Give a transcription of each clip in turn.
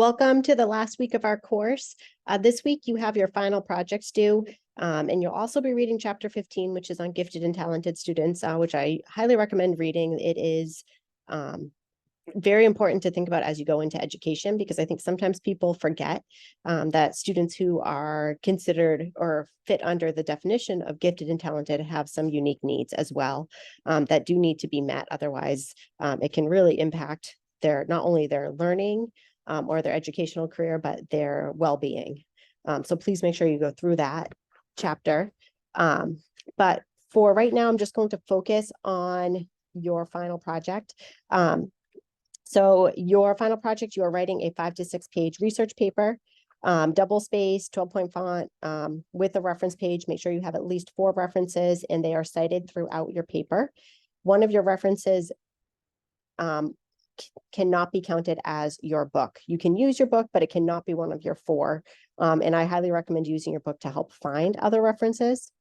Welcome to the last week of our course. This week you have your final projects due, and you'll also be reading chapter 15, which is on gifted and talented students, which I highly recommend reading. It is very important to think about as you go into education, because I think sometimes people forget that students who are considered or fit under the definition of gifted and talented have some unique needs as well that do need to be met. Otherwise, it can really impact not only their learning or their educational career, but their well-being. So please make sure you go through that chapter. But for right now, I'm just going to focus on your final project. So your final project, you are writing a 5 to 6 page research paper, double space, 12-point font with a reference page. Make sure you have at least 4 references and they are cited throughout your paper. One of your references cannot be counted as your book. You can use your book, but it cannot be one of your 4. And I highly recommend using your book to help find other references.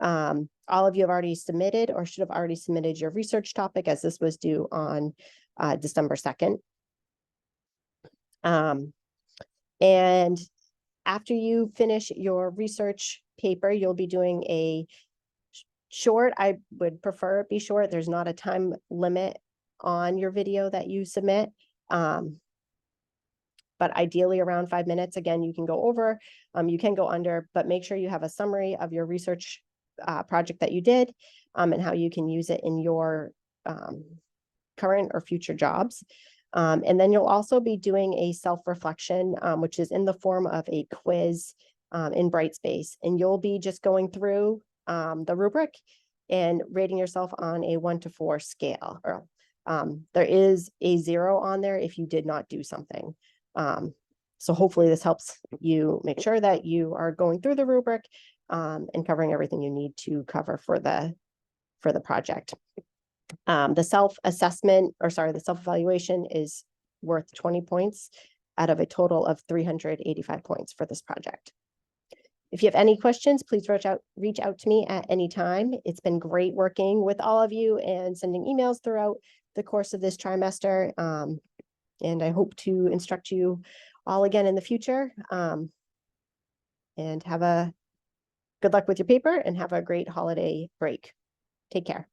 All of you have already submitted or should have already submitted your research topic, as this was due on December 2nd. And after you finish your research paper, you'll be doing a short. I would prefer it be short. There's not a time limit on your video that you submit, but ideally around 5 minutes. Again, you can go over, you can go under, but make sure you have a summary of your research project that you did and how you can use it in your current or future jobs. And then you'll also be doing a self-reflection, which is in the form of a quiz in Brightspace. And you'll be just going through the rubric and rating yourself on a 1 to 4 scale. Or there is a 0 on there if you did not do something. So hopefully this helps you make sure that you are going through the rubric and covering everything you need to cover for the project. The self-evaluation is worth 20 points out of a total of 385 points for this project. If you have any questions, please reach out to me at any time. It's been great working with all of you and sending emails throughout the course of this trimester. And I hope to instruct you all again in the future. And have a good luck with your paper and have a great holiday break. Take care.